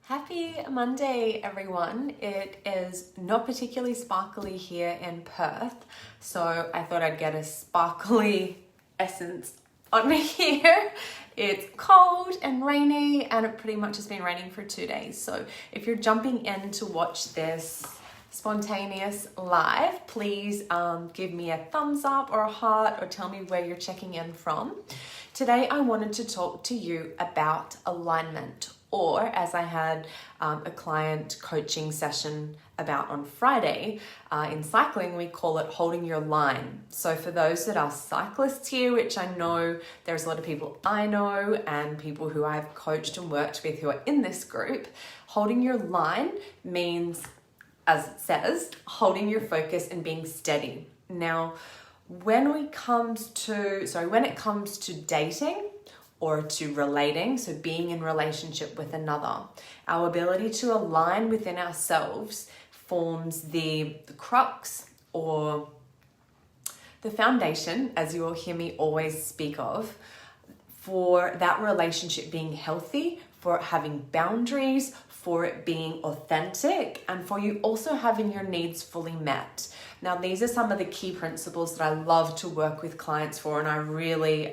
Happy Monday, everyone. It is not particularly sparkly here in Perth, so I thought I'd get a sparkly essence on here. It's cold and rainy, and it pretty much has been raining for 2 days. So if you're jumping in to watch this spontaneous live, please give me a thumbs up or a heart, or tell me where you're checking in from. Today I wanted to talk to you about alignment, or as I had a client coaching session about on Friday, in cycling we call it holding your line. So for those that are cyclists here, which I know there's a lot of people I know and people who I've coached and worked with who are in this group, holding your line means, as it says, holding your focus and being steady. Now, when it comes to dating or to relating, so being in relationship with another, our ability to align within ourselves forms the crux or the foundation, as you will hear me always speak of, for that relationship being healthy, for it having boundaries, for it being authentic, and for you also having your needs fully met. Now, these are some of the key principles that I love to work with clients for, and I really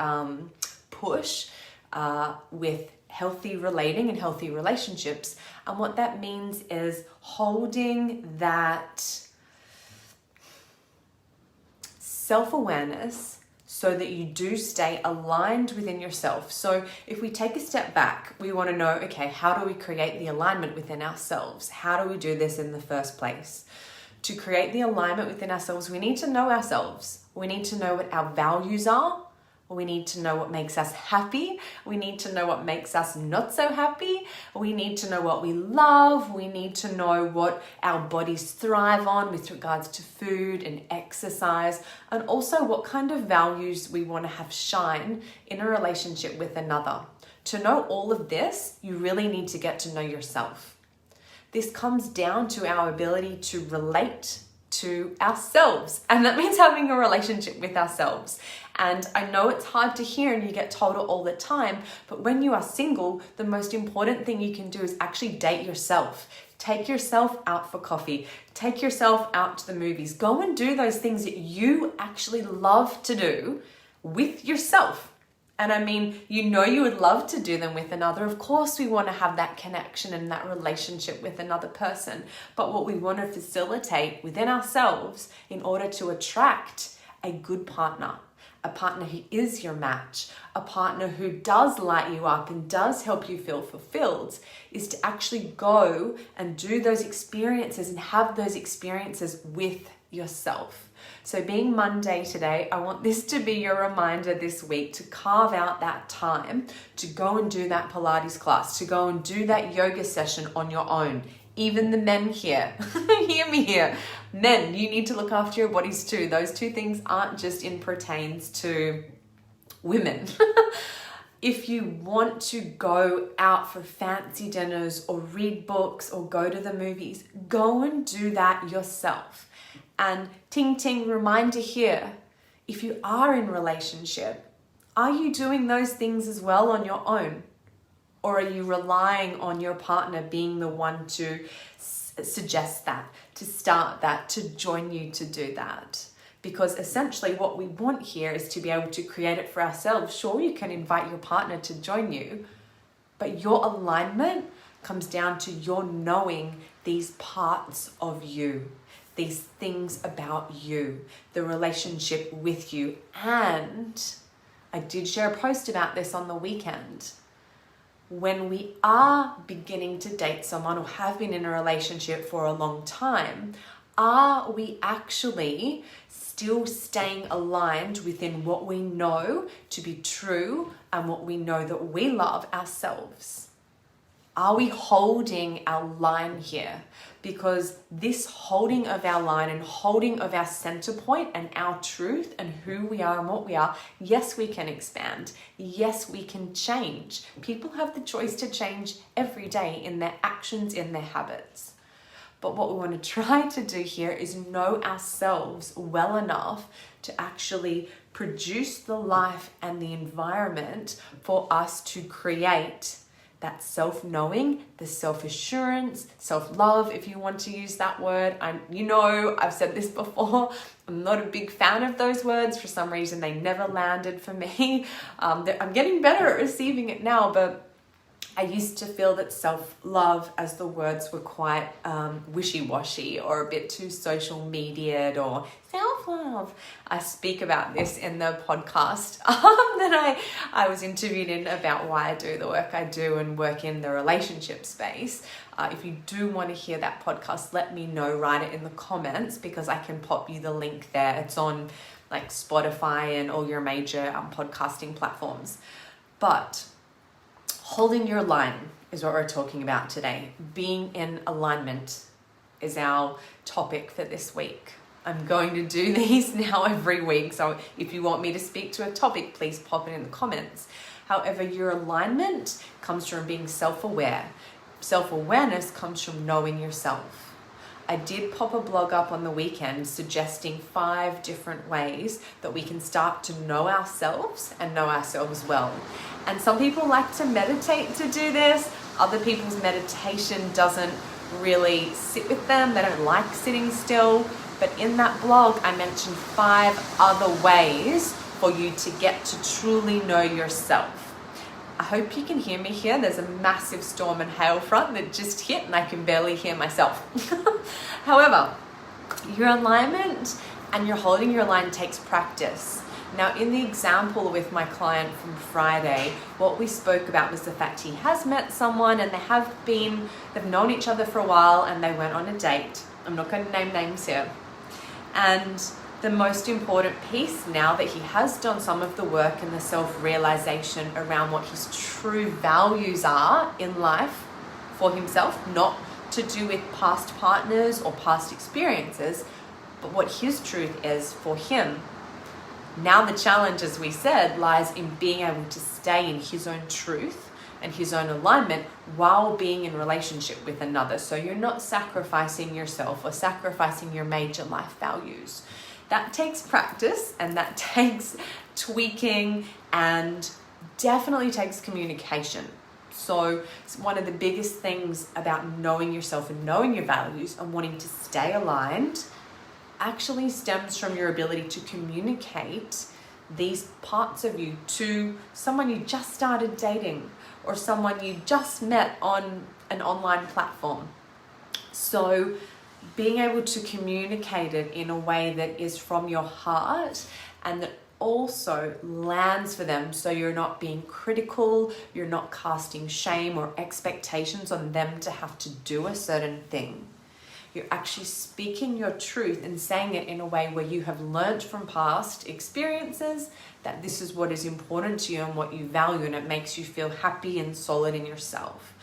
push with healthy relating and healthy relationships. And what that means is holding that self-awareness so that you do stay aligned within yourself. So if we take a step back, we want to know, okay, how do we create the alignment within ourselves? How do we do this in the first place? To create the alignment within ourselves, we need to know ourselves. We need to know what our values are. We need to know what makes us happy. We need to know what makes us not so happy. We need to know what we love. We need to know what our bodies thrive on with regards to food and exercise, and also what kind of values we want to have shine in a relationship with another. To know all of this, you really need to get to know yourself. This comes down to our ability to relate to ourselves, and that means having a relationship with ourselves. And I know it's hard to hear and you get told it all the time, but when you are single, the most important thing you can do is actually date yourself. Take yourself out for coffee, take yourself out to the movies, go and do those things that you actually love to do with yourself. And I mean, you would love to do them with another. Of course, we want to have that connection and that relationship with another person. But what we want to facilitate within ourselves in order to attract a good partner, a partner who is your match, a partner who does light you up and does help you feel fulfilled, is to actually go and do those experiences and have those experiences with yourself. So being Monday today, I want this to be your reminder this week to carve out that time to go and do that Pilates class, to go and do that yoga session on your own. Even the men here, hear me here. Men, you need to look after your bodies too. Those two things aren't just in pertains to women. If you want to go out for fancy dinners or read books or go to the movies, go and do that yourself. And ting ting, reminder here, if you are in relationship, are you doing those things as well on your own? Or are you relying on your partner being the one to suggest that, to start that, to join you to do that? Because essentially what we want here is to be able to create it for ourselves. Sure, you can invite your partner to join you, but your alignment comes down to your knowing these parts of you, these things about you, the relationship with you. And I did share a post about this on the weekend. When we are beginning to date someone or have been in a relationship for a long time, are we actually still staying aligned within what we know to be true and what we know that we love ourselves? Are we holding our line here? Because this holding of our line and holding of our center point and our truth and who we are and what we are, yes, we can expand. Yes, we can change. People have the choice to change every day in their actions, in their habits. But what we want to try to do here is know ourselves well enough to actually produce the life and the environment for us to create that self-knowing, the self-assurance, self-love, if you want to use that word. I've said this before, I'm not a big fan of those words. For some reason, they never landed for me. I'm getting better at receiving it now, but I used to feel that self-love, as the words were quite wishy-washy or a bit too social media'd, or self-love. I speak about this in the podcast that I was interviewed in about why I do the work I do and work in the relationship space. If you do want to hear that podcast, let me know, write it in the comments, because I can pop you the link there. It's on like Spotify and all your major podcasting platforms. But holding your line is what we're talking about today. Being in alignment is our topic for this week. I'm going to do these now every week. So if you want me to speak to a topic, please pop it in the comments. However, your alignment comes from being self-aware. Self-awareness comes from knowing yourself. I did pop a blog up on the weekend suggesting 5 different ways that we can start to know ourselves and know ourselves well. And some people like to meditate to do this. Other people's meditation doesn't really sit with them. They don't like sitting still. But in that blog, I mentioned 5 other ways for you to get to truly know yourself. I hope you can hear me here. There's a massive storm and hail front that just hit and I can barely hear myself. However, your alignment and your holding your line takes practice. Now, in the example with my client from Friday, what we spoke about was the fact he has met someone and they've known each other for a while and they went on a date. I'm not going to name names here. And the most important piece, now that he has done some of the work and the self-realization around what his true values are in life for himself, not to do with past partners or past experiences, but what his truth is for him. Now the challenge, as we said, lies in being able to stay in his own truth and his own alignment while being in relationship with another. So you're not sacrificing yourself or sacrificing your major life values. That takes practice and that takes tweaking and definitely takes communication. So it's one of the biggest things about knowing yourself and knowing your values and wanting to stay aligned actually stems from your ability to communicate these parts of you to someone you just started dating or someone you just met on an online platform. So being able to communicate it in a way that is from your heart and that also lands for them, so you're not being critical, you're not casting shame or expectations on them to have to do a certain thing. You're actually speaking your truth and saying it in a way where you have learnt from past experiences that this is what is important to you and what you value, and it makes you feel happy and solid in yourself.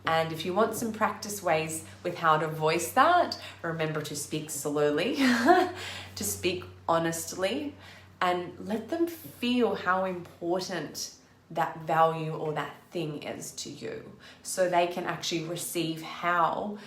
And if you want some practice ways with how to voice that, remember to speak slowly, to speak honestly, and let them feel how important that value or that thing is to you, so they can actually receive how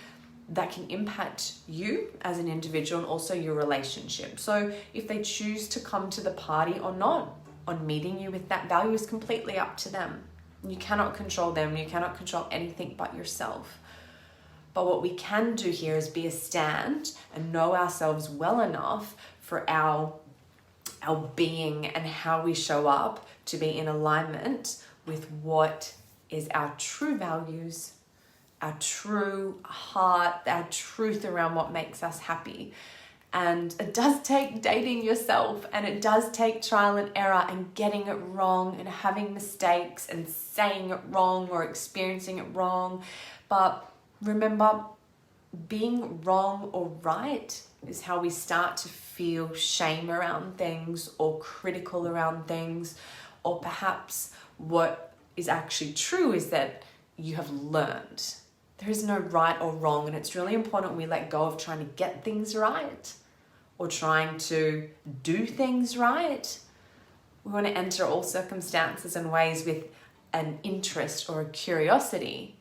that can impact you as an individual and also your relationship. So if they choose to come to the party or not, on meeting you with that value is completely up to them. You cannot control them. You cannot control anything but yourself. But what we can do here is be a stand and know ourselves well enough for our being and how we show up to be in alignment with what is our true values, our true heart, our truth around what makes us happy. And it does take dating yourself, and it does take trial and error and getting it wrong and having mistakes and saying it wrong or experiencing it wrong. But remember, being wrong or right is how we start to feel shame around things or critical around things, or perhaps what is actually true is that you have learned. There is no right or wrong, and it's really important we let go of trying to get things right or trying to do things right. We want to enter all circumstances and ways with an interest or a curiosity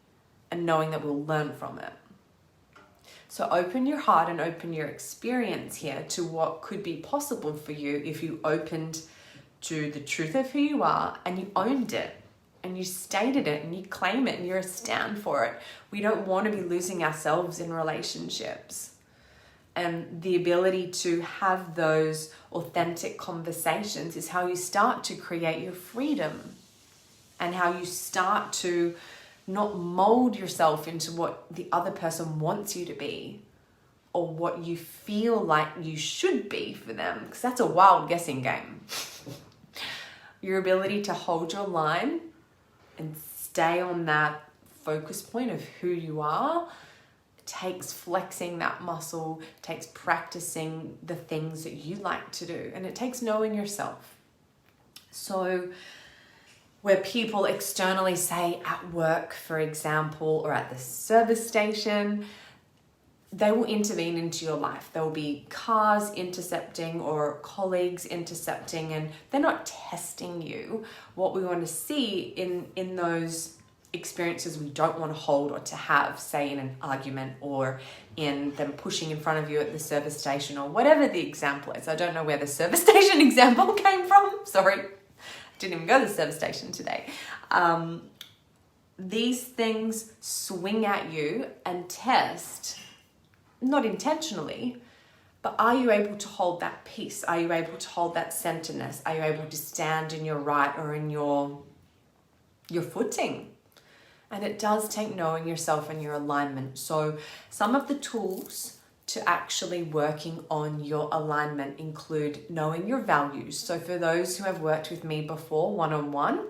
and knowing that we'll learn from it. So open your heart and open your experience here to what could be possible for you if you opened to the truth of who you are and you owned it. and you stated it and you claim it and you're a stand for it. We don't want to be losing ourselves in relationships. And the ability to have those authentic conversations is how you start to create your freedom, and how you start to not mold yourself into what the other person wants you to be or what you feel like you should be for them, because that's a wild guessing game. Your ability to hold your line and stay on that focus point of who you are takes flexing that muscle, takes practicing the things that you like to do, and it takes knowing yourself. So where people externally say at work, for example, or at the service station, they will intervene into your life. There will be cars intercepting or colleagues intercepting, and they're not testing you. What we want to see in those experiences we don't want to hold or to have, say in an argument or in them pushing in front of you at the service station or whatever the example is. I don't know where the service station example came from. Sorry, didn't even go to the service station today. These things swing at you and test, not intentionally, but are you able to hold that peace? Are you able to hold that centeredness? Are you able to stand in your right or in your footing? And it does take knowing yourself and your alignment. So some of the tools to actually working on your alignment include knowing your values. So for those who have worked with me before one-on-one,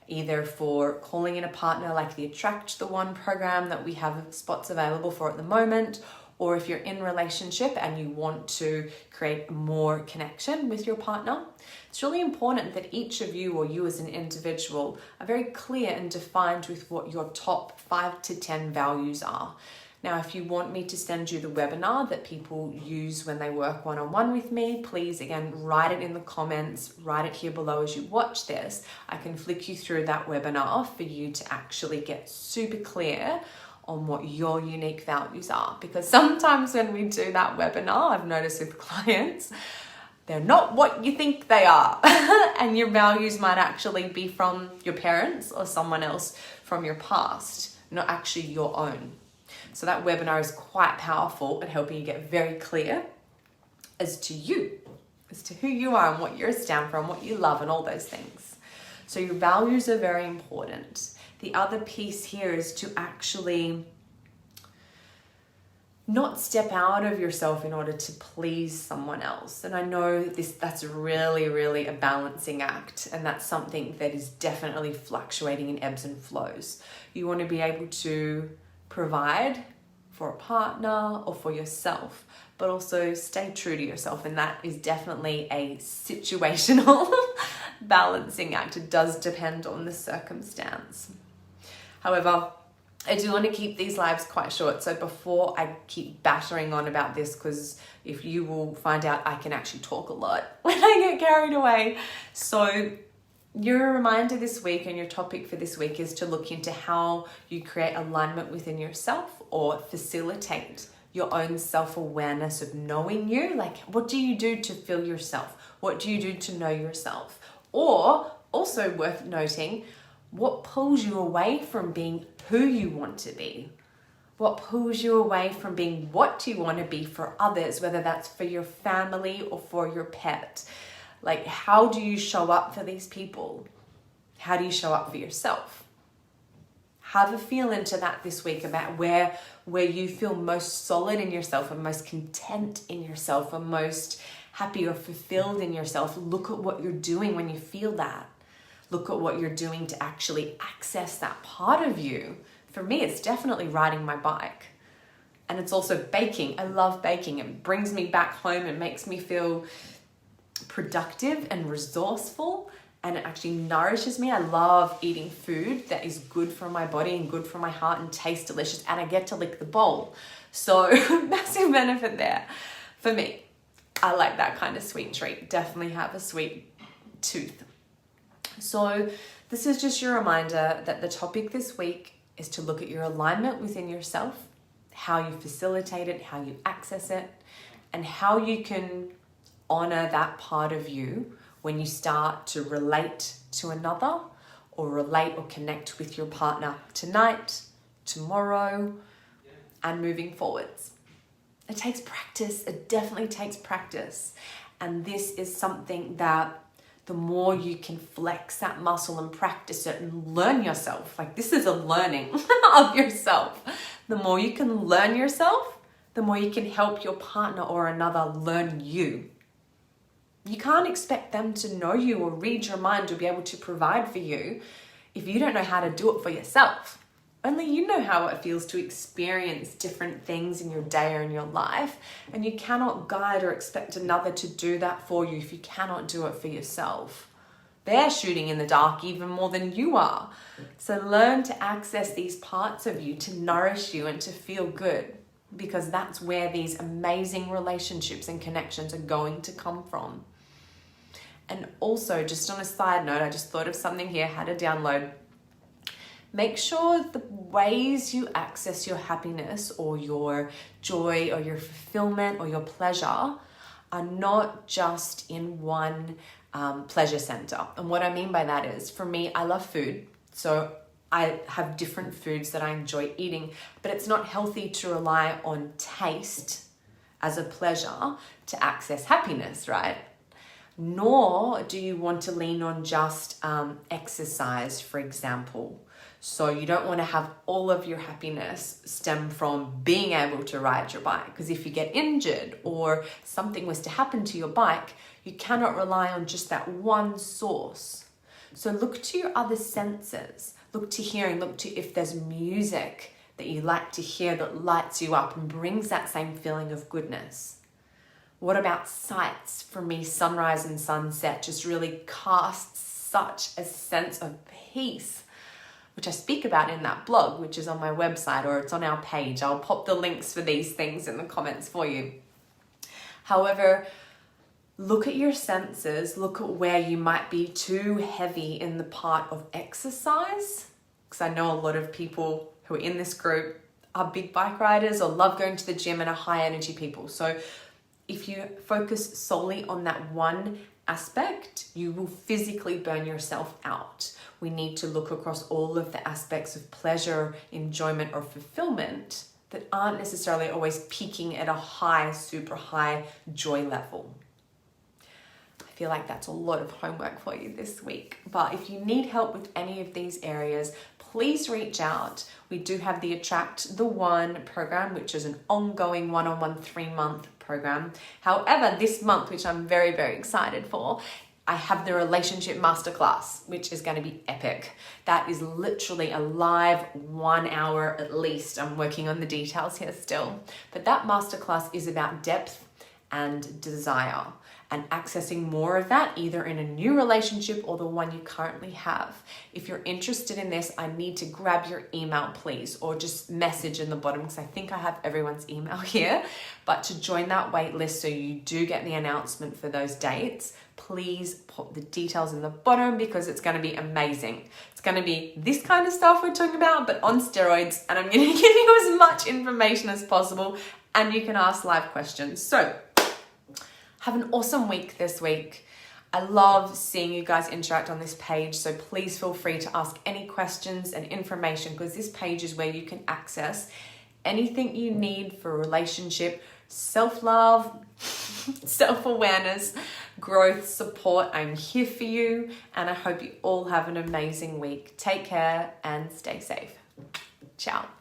either for calling in a partner like the Attract the One program that we have spots available for at the moment, or if you're in relationship and you want to create more connection with your partner, it's really important that each of you or you as an individual are very clear and defined with what your top 5 to 10 values are. Now, if you want me to send you the webinar that people use when they work one-on-one with me, please, again, write it in the comments, write it here below as you watch this. I can flick you through that webinar for you to actually get super clear on what your unique values are. Because sometimes when we do that webinar, I've noticed with clients, they're not what you think they are. And your values might actually be from your parents or someone else from your past, not actually your own. So that webinar is quite powerful at helping you get very clear as to you, as to who you are and what you're stand for and what you love and all those things. So your values are very important. The other piece here is to actually not step out of yourself in order to please someone else. And I know that's really, really a balancing act. And that's something that is definitely fluctuating in ebbs and flows. You want to be able to provide for a partner or for yourself, but also stay true to yourself. And that is definitely a situational balancing act. It does depend on the circumstance. However, I do want to keep these lives quite short. So before I keep battering on about this, because if you will find out, I can actually talk a lot when I get carried away. So your reminder this week and your topic for this week is to look into how you create alignment within yourself or facilitate your own self-awareness of knowing you. Like, what do you do to feel yourself? What do you do to know yourself? Or also worth noting, what pulls you away from being who you want to be? What pulls you away from being what you want to be for others, whether that's for your family or for your pet? Like, how do you show up for these people? How do you show up for yourself? Have a feel into that this week about where you feel most solid in yourself and most content in yourself and most happy or fulfilled in yourself. Look at what you're doing when you feel that. Look at what you're doing to actually access that part of you. For me, it's definitely riding my bike. And it's also baking. I love baking. It brings me back home and makes me feel productive and resourceful. And it actually nourishes me. I love eating food that is good for my body and good for my heart and tastes delicious. And I get to lick the bowl. So massive benefit there for me. I like that kind of sweet treat. Definitely have a sweet tooth. So this is just your reminder that the topic this week is to look at your alignment within yourself, how you facilitate it, how you access it, and how you can honor that part of you when you start to relate to another or relate or connect with your partner tonight, tomorrow, and moving forwards. It takes practice. It definitely takes practice. And this is something that the more you can flex that muscle and practice it and learn yourself, like this is a learning of yourself. The more you can learn yourself, the more you can help your partner or another learn you. You can't expect them to know you or read your mind or be able to provide for you if you don't know how to do it for yourself. Only you know how it feels to experience different things in your day or in your life, and you cannot guide or expect another to do that for you if you cannot do it for yourself. They're shooting in the dark even more than you are. So learn to access these parts of you to nourish you and to feel good, because that's where these amazing relationships and connections are going to come from. And also, just on a side note, I just thought of something here, how to download. Make sure the ways you access your happiness or your joy or your fulfillment or your pleasure are not just in one pleasure center. And what I mean by that is, for me, I love food. So I have different foods that I enjoy eating, but it's not healthy to rely on taste as a pleasure to access happiness, right? Nor do you want to lean on just exercise, for example. So you don't want to have all of your happiness stem from being able to ride your bike. Because if you get injured or something was to happen to your bike, you cannot rely on just that one source. So look to your other senses. Look to hearing, look to if there's music that you like to hear that lights you up and brings that same feeling of goodness. What about sights? For me, sunrise and sunset just really casts such a sense of peace, which I speak about in that blog, which is on my website or it's on our page. I'll pop the links for these things in the comments for you. However, look at your senses, look at where you might be too heavy in the part of exercise, because I know a lot of people who are in this group are big bike riders or love going to the gym and are high energy people. So if you focus solely on that one aspect, you will physically burn yourself out. We need to look across all of the aspects of pleasure, enjoyment, or fulfillment that aren't necessarily always peaking at a high, super high joy level. I feel like that's a lot of homework for you this week. But if you need help with any of these areas, please reach out. We do have the Attract the One program, which is an ongoing one-on-one 3-month program. However, this month, which I'm very, very excited for, I have the Relationship Masterclass, which is going to be epic. That is literally a live 1 hour at least. I'm working on the details here still. But that masterclass is about depth and desire and accessing more of that either in a new relationship or the one you currently have. If you're interested in this, I need to grab your email, please, or just message in the bottom because I think I have everyone's email here. But to join that wait list so you do get the announcement for those dates, please put the details in the bottom because it's going to be amazing. It's going to be this kind of stuff we're talking about, but on steroids, and I'm going to give you as much information as possible, and you can ask live questions. So have an awesome week this week. I love seeing you guys interact on this page, so please feel free to ask any questions and information because this page is where you can access anything you need for relationship, self-love, self-awareness, growth, support. I'm here for you, and I hope you all have an amazing week. Take care and stay safe. Ciao.